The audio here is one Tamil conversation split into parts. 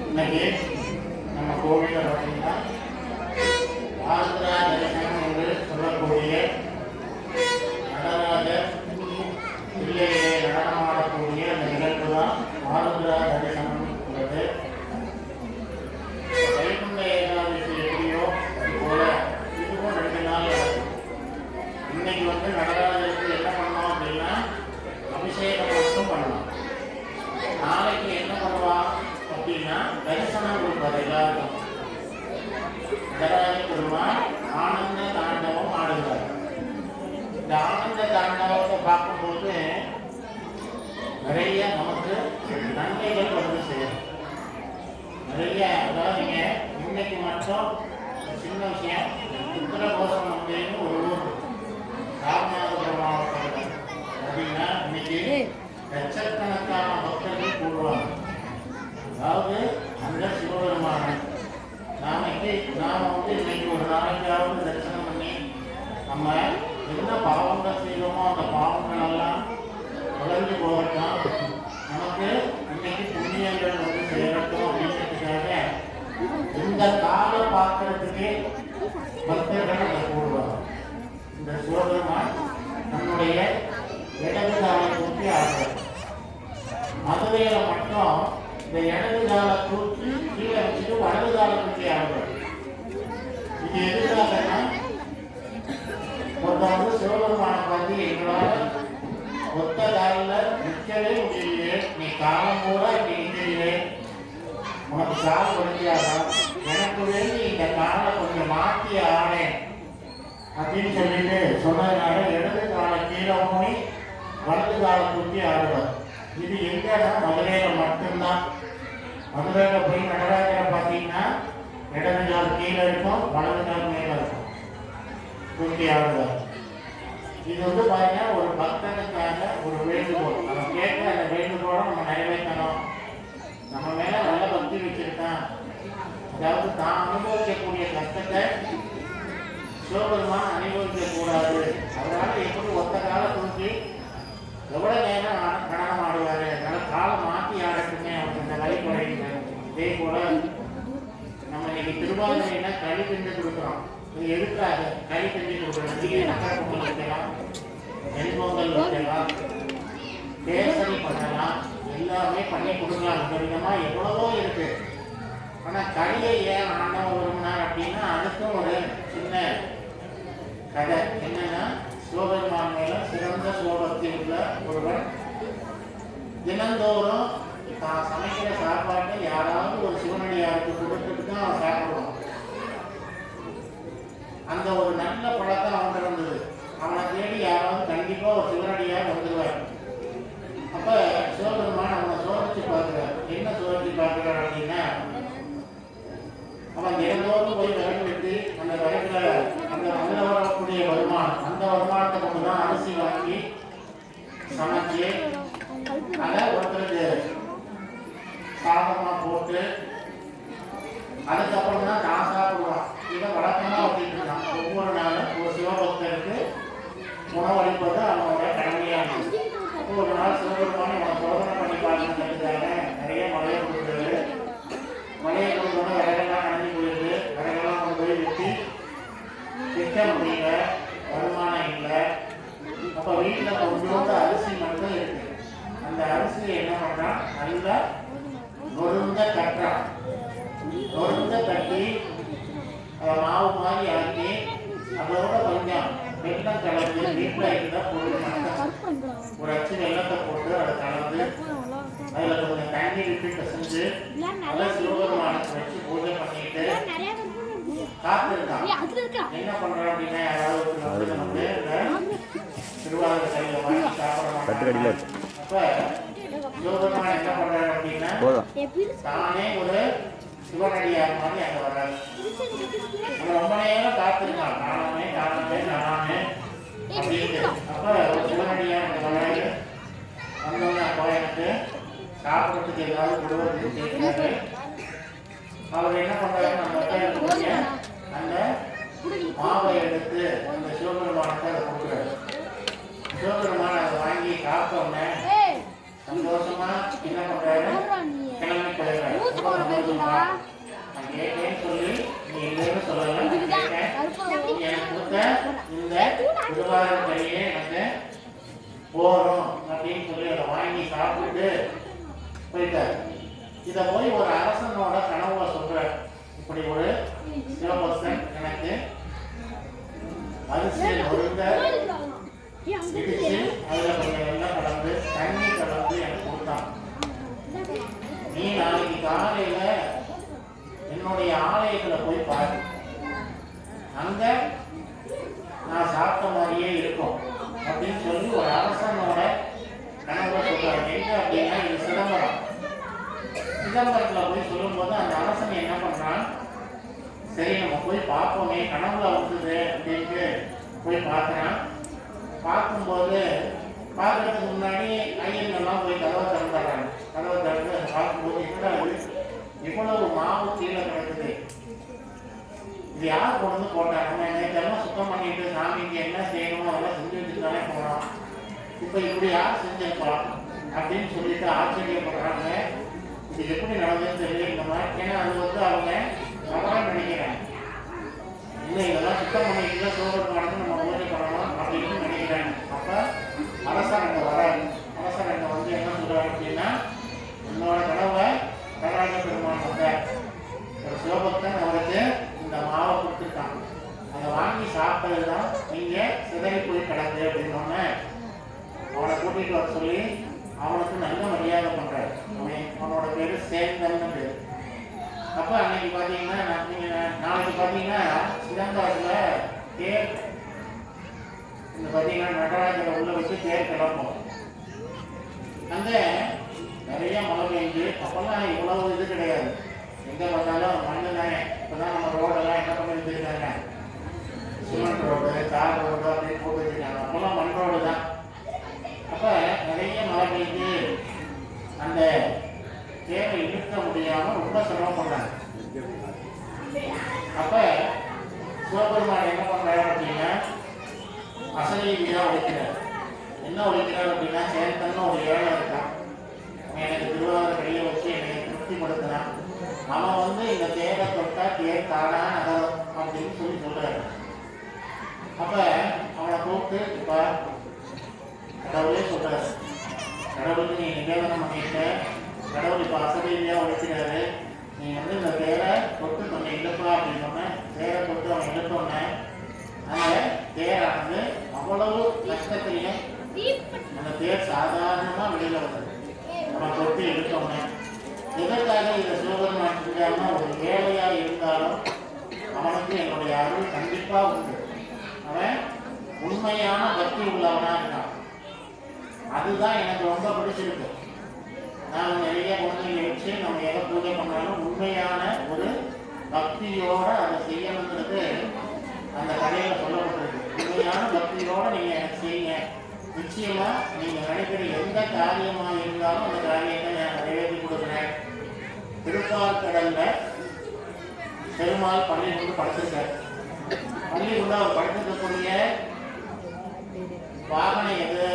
இன்னைக்கு நம்ம கோவிலில் பார்த்தீங்கன்னா ஆந்திரா தரிசனம் என்று சொல்லக்கூடிய நடராஜர் பிள்ளையிலே நடனமாடக்கூடிய அந்த நிகழ்வு தான் ஆந்திரா தரிசனம் உள்ளது. வைகுண்ட ஏகாதசி எப்படியோ அது போல இதுவும் 2 நாள். இன்னைக்கு நடராஜருக்கு என்ன பண்ணோம் அப்படின்னா அபிஷேகம் மட்டும் பண்ணலாம். நாளைக்கு என்ன பண்ணுவான் அப்படின்னா தரிசனம் கொடுப்பார் எல்லாருக்கும். நடராஜ பெருமாள் ஆனந்த தாண்டவம் ஆடுகிறார். இந்த ஆனந்த தாண்டவத்தை பார்க்கும்போது நிறைய நமக்கு நன்மைகள் வந்து சேரும். நிறைய அதாவது இன்னைக்கு மட்டும் சின்ன விஷயம் உத்தரகோசம் அப்படின்னு ஒரு ஊர் ராமநாதபுரம் மாவட்டத்தில் அப்படின்னா இன்னைக்கு லட்சக்கணக்கான பக்தர்கள் கூடுவாங்க. அதாவது அந்த சிவபெருமான நாம இன்னைக்கு ஒரு நாளைக்காவது தரிசனம் பண்ணி நம்ம என்ன பாவங்கள் செய்வோமோ அந்த பாவங்கள் எல்லாம் குறைஞ்சு போகட்டும், நமக்கு இன்னைக்கு புண்ணியங்கள் சேரட்டும் அப்படின்றதுக்காக இந்த காலை பார்க்கறதுக்கே பக்தர்கள் அதை கூடுவாங்க. இந்த சிவபெருமான் தன்னுடைய இடது காலை தூக்கி ஆடுறார். மதுரையில மட்டும் இந்த இடது காலை தூக்கி கீழே வச்சுட்டு வலது காலை தூக்கி ஆடுறார். இது எதுக்காகனா ஒரு காலம் பூரா இப்படி நிற்கிறீங்களே, உனக்கு கால் வலிக்காதான், எனக்கு வேண்டி இந்த காலை கொஞ்சம் மாற்றி ஆனேன் அப்படின்னு சொல்லிட்டு சொன்னதுனால இடது காலை கீழே ஊனி வலது காலை தூக்கி ஆடுவார். இது எங்கன்னா மதுரையில மட்டும்தான். மதுரையில போய் நடராஜரை பார்த்தீங்கன்னா இடது கால் கீழே இருக்கும், வலது கால் மேலே இருக்கும், தூக்கி ஆடுவார். இது வந்து பாத்தீங்கன்னா ஒரு பக்தனுக்காக ஒரு வேண்டுகோள். நம்ம கேட்க அந்த வேண்டுகோளை நம்ம நிறைவேற்றணும். நம்ம மேல நல்ல பக்தி வச்சிருக்கான், அதாவது தான் அனுபவிக்கக்கூடிய கஷ்டத்தை சிவபெருமான் அனுபவிக்க கூடாது. அதனால எப்படி ஒத்த கால தூக்கி எவ்வளவு நேரம் நடனம் ஆடுவாரு, அதனால காலை மாற்றி ஆடட்டுமே அவருக்கு இந்த வழி குறையுங்க. இதே போல நம்ம இன்னைக்கு திருவாதிரையில களி செஞ்சு கொடுக்குறோம். இது எதுக்காக களி செஞ்சு கொடுக்குறோம்? நக்கா பொங்கல் வைக்கலாம், நெல்பொங்கல் வைக்கலாம், கேசரி பண்ணலாம், எல்லாமே பண்ணி கொடுக்கலாம். இந்த விதமா எவ்வளவோ இருக்கு. ஆனா களியை ஏன் ஆண்டவன் விரும்பினார் அப்படின்னா அதுக்கும் ஒரு சின்ன கதை என்னன்னா, சிவபெருமான் மேல சிறந்த சிவபக்தி உள்ள ஒருவன் தினந்தோறும் தான் சமைக்கிற சாப்பாட்டை யாராவது ஒரு சிவனடியாருக்கு கொடுத்துட்டு தான் அவன் சாப்பிடுவான். அந்த ஒரு நல்ல பழக்கம் அவன் இருந்தது. அவனை தேடி யாராவது கண்டிப்பா ஒரு சிவனடியார் வந்துடுவார். அப்ப சிவபெருமான் அவனை சோதிச்சு பார்க்கிறார். என்ன சோதிச்சு பார்க்கிறார் அப்படின்னா, அவன் தினந்தோறும் போய் விறகு வெட்டி அந்த விறகுல அந்த அதில் வரக்கூடிய வருமானம், அந்த வருமானத்தை கொண்டு தான் அரிசி வாங்கி சமைச்சு அதை ஒருத்தருக்கு சாதமாக போட்டு அதுக்கப்புறம் தான் நான் சாப்பிடுவான். இதை வழக்கமாக வச்சுட்டு இருக்கான். ஒவ்வொரு நாளும் ஒரு சிவபக்தருக்கு உணவளிப்பது அவனோட கடமையானது. ஒரு நாள் சிவபெருமான் அவனை சோதனை பண்ணி பார்க்கறதுக்காக நிறைய மழையை கொடுக்குறது. மழையை கொடுத்தோன்னா விறகெல்லாம் நனைஞ்சு போயிடுது. விறகெல்லாம் கொண்டு போய் வெட்டி திட்ட முடியல, வருமானம் இல்லை. அப்போ வீட்டில் கொஞ்சோண்டு அரிசி மட்டும் இருக்கு. அந்த அரிசியை என்ன பண்றான், நல்லா நொறுங்க கட்டுறான். நொறுங்க கட்டி மாவு மாதிரி ஆக்கி அதோட கொஞ்சம் வெள்ளம் கலந்து வீட்டில் இருந்த பொருள் மட்டும் ஒரு அச்சு வெள்ளத்தை போட்டு அதை கலந்து அதில் கொஞ்சம் தண்ணி விட்டு பிசைஞ்சு நல்லா சிவபெருமானுக்கு வச்சு பூஜை பண்ணிட்டு காத்திருக்கான். என்ன பண்றான் அப்படின்னா, யாராவது வந்து திருவாரூர் கையில் வாங்கி சாப்பிட மாட்டாங்க. அப்ப சிவபெருமான் என்ன பண்றாரு அப்படின்னா, தானே ஒரு சிவனடியார் மாதிரி அங்க வர்றாரு. ரொம்ப நேரம் காத்திருக்கான். நானாமே அப்படின்னு. அப்ப ஒரு சிவனடியார் அங்க வர்றாரு. வந்தோடனே அப்போ எனக்கு சாப்பிட்றதுக்கு ஏதாவது விடுவது கேட்கிறாரு. அவர் என்ன பண்றாரு, அந்த மாவை எடுத்து அந்த சிவபெருமானுக்கு அதை கொடுக்குறாரு. சிவபெருமான் அதை வாங்கி சாப்பிட்டோன்னே சந்தோஷமா என்ன பண்றாரு, கிளம்பி போயிடுறாரு. ரொம்ப சந்தோஷமா நான் கேட்டேன்னு சொல்லி நீ எங்கேயுமே சொல்லல, கேட்டேன், நீ எனக்கு கொடுத்த இந்த திருவாரூர் கையே எனக்கு போறோம் அப்படின்னு சொல்லி அதை வாங்கி சாப்பிட்டு போயிட்டார். இதை போய் ஒரு அரசனோட கனவுல சொல்ற, இப்படி ஒரு சிவபக்தன் எனக்கு அரிசி ஒருங்க இடிச்சு அதுல கொஞ்சம் வெள்ளம் கலந்து தண்ணி கலந்து எனக்கு கொடுத்தான். நீ நாளைக்கு காலையில என்னுடைய ஆலயத்துல போய் பாரு, அங்க நான் சாப்பிட்ட மாதிரியே இருக்கும் அப்படின்னு சொல்லி ஒரு அரசனோட கனவுல சொல்றாரு. எங்க அப்படின்னா இது சிதம்பரம். சிதம்பரத்துல போய் சொல்லும் போது அந்த அரசன் என்ன பண்றான், சரி நம்ம போய் பார்ப்போமே, கனவுல வந்தது அப்படின்ட்டு போய் பார்க்கறான். பார்க்கும்போது பார்க்கறதுக்கு முன்னாடி ஐயங்கள்லாம் போய் கதவை திறந்துடுறாங்க. கதவை திறந்து அதை பார்க்கும்போது என்னடா இவ்வளவு மாவு கீழே கிடக்குது, இது யார் கொண்டு வந்து போட்டாங்க, நம்ம நேற்றெல்லாம் சுத்தம் பண்ணிட்டு சாமிக்கு என்ன செய்யணுமோ அதெல்லாம் செஞ்சு வச்சுட்டாலே போனோம், இப்போ இப்படி யார் செஞ்சிருப்பா அப்படின்னு சொல்லிட்டு ஆச்சரியப்படுறாங்க. இது எப்படி நடந்ததுன்னு தெரியல இந்த மாதிரி. ஏன்னா அது வந்து அவங்க தவறாக நினைக்கிறாங்க. இல்லை இதெல்லாம் சுத்தம் பண்ணிட்டு தான் சிவபெருமானுக்கு நம்ம பூஜை பண்ணணும் அப்படின்னு நினைக்கிறாங்க. அப்போ அரசாங்க வராது. அரசாங்க வந்து என்ன சொல்றாரு அப்படின்னா, என்னோட கனவை நடராஜ பெருமான் வந்தார், ஒரு சிவபக்தன் அவருக்கு இந்த மாவை கொடுத்துருக்காங்க, அதை வாங்கி சாப்பிட்டது தான் நீங்க சிதறி போய் கிடக்கு அப்படின்னோடனே அவனை கூட்டிட்டு வர சொல்லி அவனுக்கு நல்ல மரியாதை பண்றாரு. அவனோட பேரு சேந்தன் பேரு. அப்ப அன்னைக்கு பாத்தீங்கன்னா நாளைக்கு பாத்தீங்கன்னா சிதம்பரத்துல தேர் இந்த பாத்தீங்கன்னா நடராஜரை உள்ள வச்சு தேர் கிளம்பும். அந்த நிறைய மழை பெஞ்சு அப்பெல்லாம் இவ்வளவு இது கிடையாது. எங்க பார்த்தாலும் மண்ணு தானே. இப்பதான் நம்ம ரோடெல்லாம் என்ன பண்ணி வச்சிருக்காங்க, சிமெண்ட் ரோடு, தார் ரோடு அப்படின்னு போட்டு வச்சிருக்காங்க. அப்பெல்லாம் மண் ரோடு தான். அப்ப நிறைய மழை பெஞ்சு அந்த தேவை இழுக்க முடியாம ரொம்ப சிரமப்படுறாங்க. அப்ப சிவபெருமான் என்ன பண்றாரு அப்படின்னா அசரீதியா உழைக்கிறார். என்ன உழைக்கிறார் அப்படின்னா சேர்த்தன்னு ஒரு ஏழை இருக்கான். எனக்கு திருவாரூர் கையை வச்சு என்னை திருப்திப்படுத்தினான். அவன் இந்த தேரை தொட்டா தேர் தானா நகரும் அப்படின்னு சொல்றாரு. அப்ப அவனை கூப்பிட்டு இப்ப கடவுளே சொல்றாரு, கடவுளுக்கு நீ நிவேதனம் பண்ணிட்ட, கடவுள் இப்ப அசரீதியா உழைக்கிறாரு, நீ இந்த தேரை தொட்டு கொஞ்சம் இழுப்பா அப்படின்னு சொன்ன. தேரை தொட்டு அவன் இழுத்தோன்ன அந்த தேரானது அவ்வளவு கஷ்டத்திலையும் அந்த தேர் சாதாரணமா வெளியில வந்தது. அவன் தொட்டு இழுத்தோன்ன எதற்காக இதை சிவபெருமான் செஞ்சாலும் ஒரு ஏழையா இருந்தாலும் அவனுக்கு என்னுடைய அருள் கண்டிப்பா உண்டு. அவன் உண்மையான பக்தி உள்ளவனா இருக்கான். அதுதான் எனக்கு ரொம்ப பிடிச்சிருக்கு. நான் நிறைய குழந்தைங்களை வச்சு நம்ம எதை பூஜை பண்ணாலும் உண்மையான ஒரு பக்தியோட அதை செய்யணுங்கிறது அந்த கதையில சொல்லப்பட்டிருக்கு. உண்மையான பக்தியோட நீங்க எனக்கு செய்யுங்க, நிச்சயமா நீங்க நினைக்கிற எந்த காரியமா இருந்தாலும் அந்த காரியத்தை நான் நிறைவேற்றி கொடுக்குறேன். திருப்பாற்கடல்ல பெருமாள் பள்ளி கொண்டு படுத்திருக்கார். பள்ளி கொண்டு அவர் படுத்திருக்கக்கூடிய வாகனம் எது?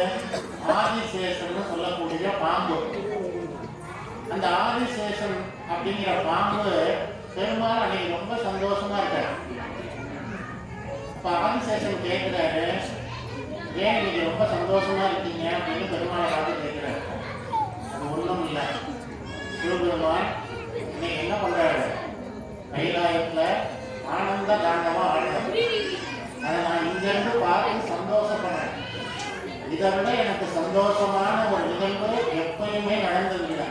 ஆதிசேஷன் சொல்லக்கூடிய பாம்பு. அந்த ஆதிசேஷன் அப்படிங்கிற பாம்பு பெருமாள் அன்னைக்கு ரொம்ப சந்தோஷமா இருக்காரு. இப்ப ஆதிசேஷன் கேட்கிறாரு, ஏன் நீங்க ரொம்ப சந்தோஷமா இருக்கீங்க அப்படின்னு பெருமாளை பார்த்து கேட்கிறாரு. அது ஒண்ணும் இல்லை, சிவபெருமான் இன்னைக்கு என்ன பண்றாரு, கைலாயத்துல ஆனந்த தாண்டவா ஆடுறாரு. அதை நான் இங்க இருந்து பார்த்து சந்தோஷப்படுறேன். இதை விட எனக்கு சந்தோஷமான ஒரு நிகழ்வு எப்பயுமே நடந்ததில்லை.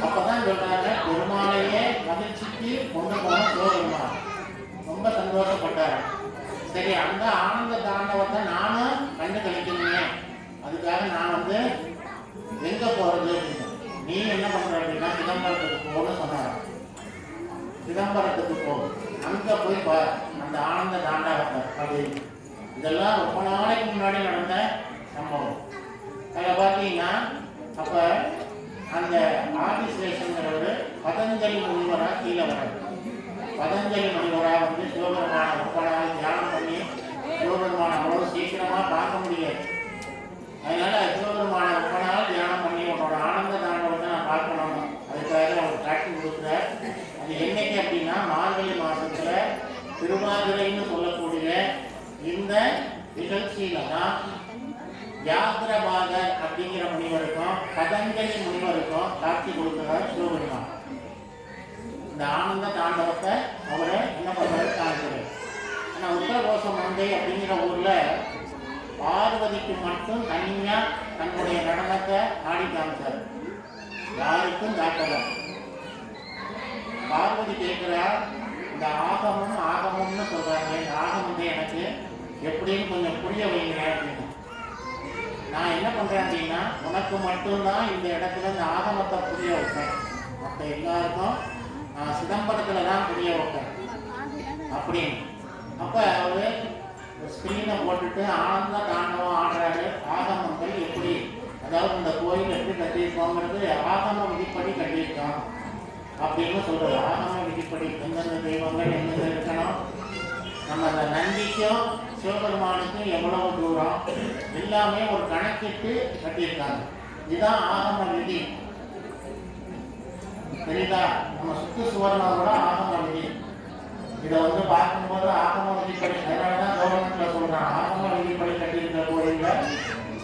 அப்பதான் சொல்றாங்க, பெருமாளையே மகிழ்ச்சிக்கு கொண்டு போன சிவபெருமான் ரொம்ப சந்தோஷப்பட்டாரு. சரி, அந்த ஆனந்த தாண்டவத்தை நானும் கண்டு கழிக்கணுங்க, அதுக்காக நான் எங்க போறது அப்படின்னு. நீ என்ன பண்ற அப்படின்னா சிதம்பரத்துக்கு போகணும்னு சொன்னாங்க. சிதம்பரத்துக்கு போகும், அங்க போய் பார் அந்த ஆனந்த தாண்டவத்தை. அது இதெல்லாம் ரொம்ப நாளைக்கு முன்னாடி நடந்த சம்பவம். அதில் பார்த்தீங்கன்னா அப்ப அந்த ஆதிசேஷங்கிறவர் பதஞ்சலி முனிவரா கீழே வர்றாரு. பதஞ்சலி முனிவரா சிவபெருமான ரொம்ப நாள் தியானம் பண்ணி சிவபெருமான அவ்வளவு சீக்கிரமா பார்க்க முடியாது. அதனால சிவபெருமான ரொம்ப நாள் தியானம் பண்ணி உன்னோட ஆனந்த தாண்டவத்தை நான் பார்க்கணும், அதுக்காக அவர் காட்சி கொடுக்குறார். அது என்னைக்கு அப்படின்னா மார்கழி மாசத்துல திருவாதிரைன்னு சொல்லக்கூடிய இந்த நிகழ்ச்சியில தான் வியாக்கிரபாதர் அப்படிங்கிற முனிவருக்கும் பதஞ்சலி முனிவருக்கும் காட்சி கொடுக்கிறார் சிவபெருமான். இந்த ஆனந்த தாண்டவத்தை அவரை என்ன பண்றாரு காமிக்கிறார். ஆனா உத்தரகோசம் மந்தை அப்படிங்கிற ஊர்ல பார்வதிக்கு மட்டும் தனியா தன்னுடைய நடனத்தை ஆடி காமிச்சார், யாருக்கும் காட்டல. பார்வதி கேட்கிறார், இந்த ஆகமம்னு சொல்றாங்க, இந்த ஆகமம் எனக்கு எப்படின்னு கொஞ்சம் புரிய வைங்க அப்படின்னு. நான் என்ன பண்றேன் அப்படின்னா உனக்கு மட்டும்தான் இந்த இடத்துல இந்த ஆகமத்தை புரிய வைப்பேன், மற்ற எல்லாருக்கும் நான் சிதம்பரத்துல தான் புரிய வைப்பேன் அப்படின்னு. அப்ப அவரு ஸ்கிரீனை போட்டுட்டு ஆனந்த தாண்டவம் ஆடுறாரு. ஆகமங்கள் எப்படி, அதாவது இந்த கோயில் எப்படி கட்டியிருக்கோங்கிறது ஆகம விதிப்படி கட்டியிருக்கோம் அப்படின்னு சொல்றது. ஆகம விதிப்படி எந்தெந்த தெய்வங்கள் எந்தெந்த இருக்கணும், நம்ம அந்த நந்திக்கும் சிவபெருமானுக்கும் எவ்வளவு தூரம் எல்லாமே ஒரு கணக்கிட்டு கட்டியிருக்காங்க. இதுதான் ஆகம விதி. தெரியுதா? நம்ம சுத்து சுவர்ணா கூட ஆகம விதி. இதை பார்க்கும்போது ஆகம விதிப்படி, அதனாலதான் கவர்மெண்ட்ல சொல்றான் ஆகம விதிப்படி கட்டியிருக்க கோயில்ல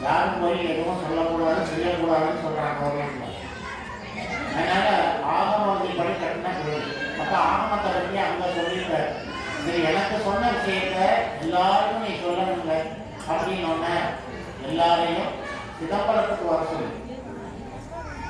யாரும் போய் எதுவும் சொல்லக்கூடாது செய்யக்கூடாதுன்னு சொல்றாங்க கவர்மெண்ட்ல. அதனால ஆகம விதிப்படி கட்டினா கோயில். அப்ப ஆகமத்தை பற்றி அங்க சொல்லியிருக்காரு. சரி, எனக்கு சொன்ன விஷயத்த எல்லாருக்கும் நீ சொல்லணுங்க அப்படின்னு எல்லாரையும் சிதம்பரத்துக்கு வர சொல்லி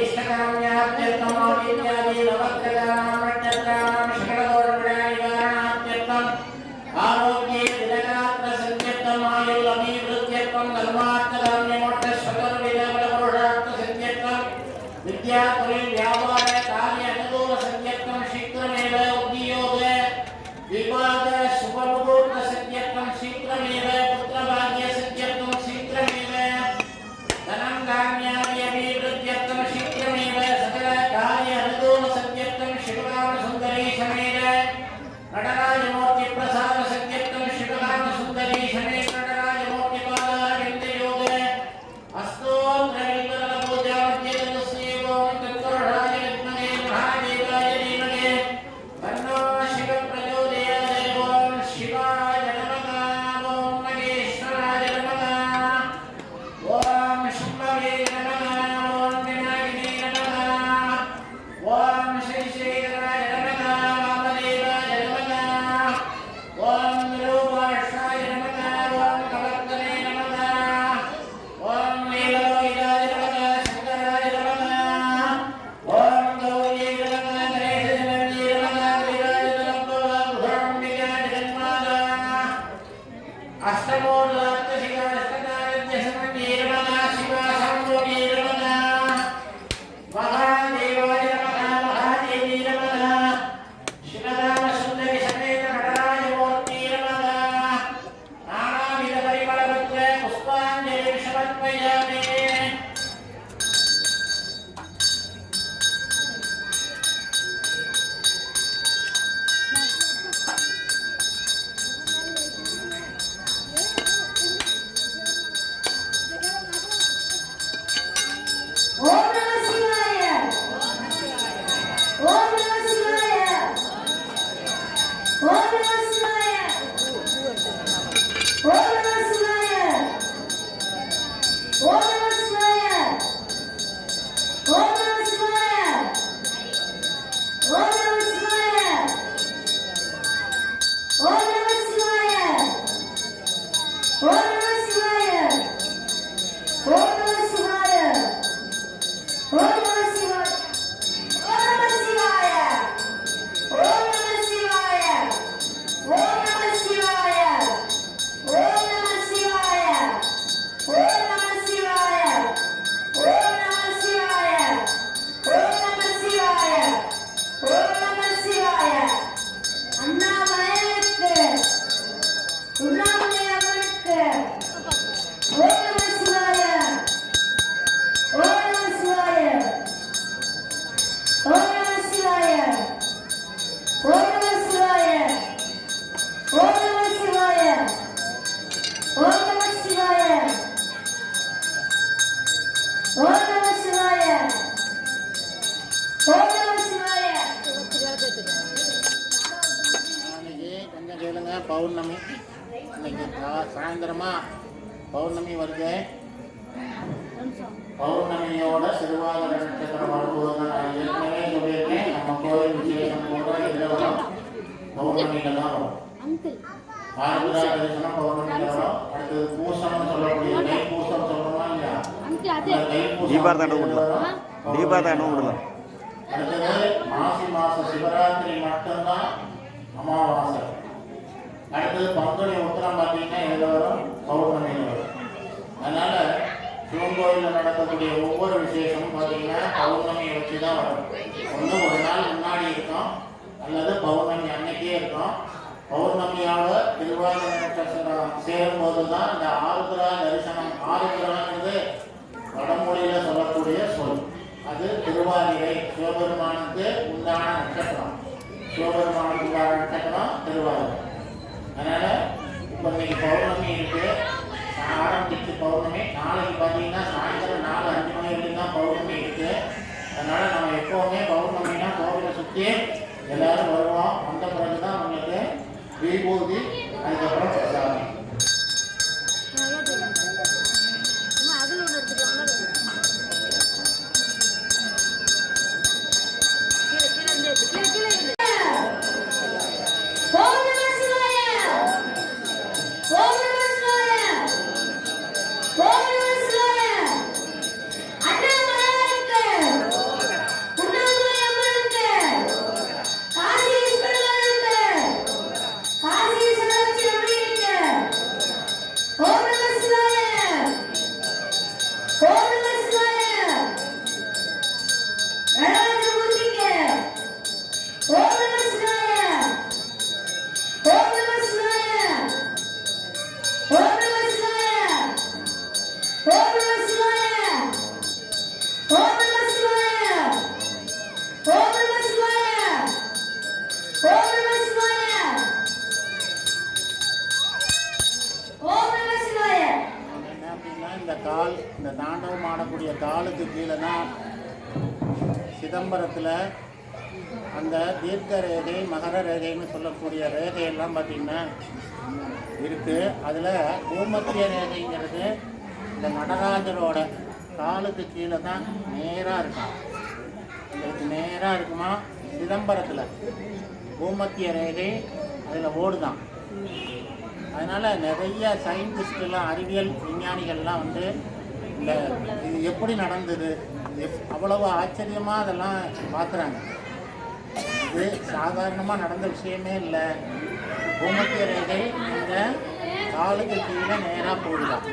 इष्टकाम्यात्यर्थम् आदित्यादि नवग्रहाणां नक्षत्राणां शकलदोषविनाशनार्थम् आरोग्ये दिनरात्रसंत्यर्थम् आयुर्अभिवृद्ध्यर्थम् धर्मार्थकाम्यमोक्षश्वतर्विदबलपुरुषार्थसिद्ध्यर्थम् विद्या त्रय व्यापार कार्य अनुकूल संयत्तं शीघ्रमेव उद्योग विवाद शुभमुहूर्त संयत्तं शीघ्रमेव पुत्रभाग्य संयत्तं शीघ्रमेव धनं धान्याभिवृद्ध्यर्थं शीघ्रमेव सकल कार्य अनुकूल संयत्तं शिवकाम सुंदरी समेत நடராஜமூர்த்தி பிரசாத சத்யத்தம் சிவகாம சுந்தரி சமே நடராஜமூர்த்தி பாதாரவிந்த யோக அஸ்தோத்ரவிந்தர பூஜா மத்தியதன ஸ்ரீவோம் தத்வராஜ வித்மகே மகாதேவாய தீமகே தன்னோ சிவ பிரச்சோதயாத் ஓம் சிவாய நமः ஓம் மகேஸ்வராய நமः ஓம் சிம்பவே நமः ஓம் விநாயகனே நமः ஓம் ஸ்ரீ ஸ்ரீகராய நமः வாமதேவாய ஓம் நிரூபாஷாய நமः ஓம் கவர்த்தனே நமः ஓம் நீலலோகிதாய நமः சங்கராய நமः ஓம் கௌரியே நமः கணேசஜனனீ நமः கவிராஜ தலம்பவாபுகாம்பிகா ஜெகன்மாதா அஷ்டமூர்லார்த்த சிவாஷ்டகாரத்ய சமன்யே நமः சிவா சம்போகே நமः மகாதேவாய நமः மகாதேவி நமः சிவகாம சுந்தரி சமேத நடராஜமூர்த்தி நமः நானாவித பரிமளபத்ர புஷ்பாஞ்சலி சமர்ப்பயாமி ஓம் நம சிவாய ஓம் நம சிவாய ஓம் நம சிவாய ஓம் நம சிவாய ஓம் நம சிவாய ஓம் நம சிவாய ஓம் நம சிவாய ஓம் நம சிவாய ஓம் நம சிவாய ஓம் நம சிவாய ஓம் நம சிவாய ஓம் நம சிவாய ஓம் நம சிவாய ஓம் நம சிவாய ஓம் நம சிவாய ஓம் நம சிவாய ஓம் நம சிவாய ஓம் நம சிவாய ஓம் நம சிவாய அண்ணாமலைக்கு உண்ணாமலை அவனுக்கு ஓம் நம சிவாய ஓம் நம சிவாய ஓம் நம சிவாய ஓம் நம சிவாய ஓம் நம சிவாய ஓம் நம சிவாய ஓம் நம சிவாய ஓம் நம சிவாய இன்னைக்கு கொஞ்சம் கேளுங்க பௌர்ணமி இன்னைக்கு சாயந்தரமா பௌர்ணமி வருது பௌர்ணமியோட சிறுவாதிரை நட்சத்திரம் வரும்போது நான் ஏற்கனவே சொல்லியிருக்கேன் நம்ம கோயில் விசேஷம் கூட இதில் வரும் பௌர்ணமியில் தான் வரும் ஆறுதா தரிசனம் பௌர்ணமியில் வரும் அடுத்தது பூசம்னு சொல்லக்கூடிய தைப்பூசம் சொல்றோமா இல்லையா தீபாதானம் விடலாம். அடுத்தது மாசி மாச சிவராத்திரி மட்டும்தான் அமாவாசை. அடுத்தது பங்குனி உத்திரம் பார்த்தீங்கன்னா எதில் வரும் பௌர்ணமியில் வரும். அதனால சிவன் கோயிலில் நடக்கக்கூடிய ஒவ்வொரு விசேஷமும் பார்த்தீங்கன்னா பௌர்ணமியை வச்சு தான் வரும். ஒன்று ஒரு நாள் முன்னாடி இருக்கும் அல்லது பௌர்ணமி அன்னைக்கே இருக்கும். பௌர்ணமியோட திருவாதிரை நட்சத்திரம் சேரும்போது தான் இந்த ஆருத்ரா தரிசனம். ஆருத்ராங்கிறது வடமொழியில் சொல்லக்கூடிய சொல். அது திருவாதிரை சிவபெருமானுக்கு உண்டான நட்சத்திரம். சிவபெருமானுக்கு உண்டான நட்சத்திரம் திருவாதிரை. அதனால இப்போ இன்னைக்கு பௌர்ணமி இருக்கு, ஆரம்பிச்சு பௌர்ணமி. நாளைக்கு பார்த்தீங்கன்னா சாயந்தரம் 4-5 மணி வரைக்கும் தான் பௌர்ணமி இருக்கு. அதனால நம்ம எப்போவுமே பௌர்ணமினா கோவிலை சுற்றி எல்லாரும் வருவோம். வந்த பிறகு தான் உங்களுக்கு விபூதி, அதுக்கப்புறம் பிரசாதம். ஓம் நம சிவாய ஓம் நம சிவாய ஓம் நம சிவாய அண்ணாமலைக்கு உண்ணாமலை அம்மனுக்கு காசி ஈஸ்வரனுக்கு காசி சரஸ்வதி அம்மனுக்கு கால், இந்த தாண்டவம் ஆடக்கூடிய காலுக்கு கீழே தான் சிதம்பரத்தில் அந்த தீர்க்க ரேகை, மகர ரேகைன்னு சொல்லக்கூடிய ரேகையெல்லாம் பார்த்திங்கன்னா இருக்குது. அதில் பூமத்திய ரேகைங்கிறது இந்த நடராஜரோட காலுக்கு கீழே தான் நேராக இருக்கும். இதுக்கு நேராக இருக்குமா சிதம்பரத்தில் பூமத்திய ரேகை அதில் ஓடுதான். அதனால் நிறைய சயின்டிஸ்டெல்லாம், அறிவியல் விஞ்ஞானிகள்லாம் வந்து இந்த இது எப்படி நடந்தது, அவ்வளவு ஆச்சரியமாக அதெல்லாம் பார்க்குறாங்க. இது சாதாரணமாக நடந்த விஷயமே இல்லை. பூமத்திய ரேகை இந்த காலுக்கு கீழே நேராக போடுதான்.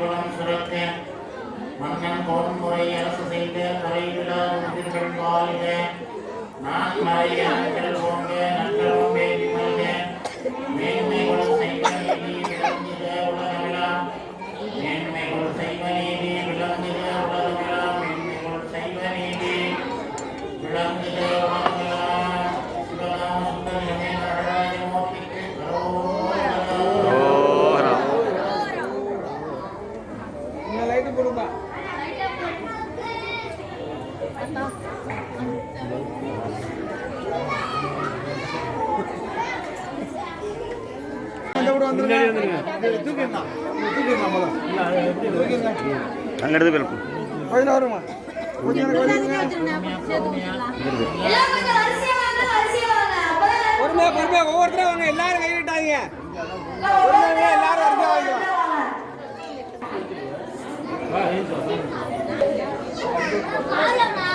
வளம் சுரக்க மன்னன் கோன்முறை அரசு செய்த குறைவிலாத உயிர்கள் வாழ்க நான் மறையான்கள் ஓங்க நற்றவும் வேண்டி மல்க மேன்மை குலம் செய்வ நீதி விளங்குக உலகமெல்லாம் மேன்மை குலம் செய்வ நீதி விளங்குக உலகமெல்லாம் மேன்மை குலம் செய்வ நீதி விளங்குக உலகமெல்லாம் சிவகாம சுந்தரமே நடராஜமூர்த்திக்கு அங்கே எடுத்து போயிருக்கும் எல்லாம் கொஞ்சம் வரிசையா வாங்க, வரிசையா வாங்க. அப்பதான் பொறுமையா ஒவ்வொருத்தரும் வாங்க, எல்லாரும் கைவிட்டாங்க. எல்லாரும் வரிசையா வாங்க. ஆலமா.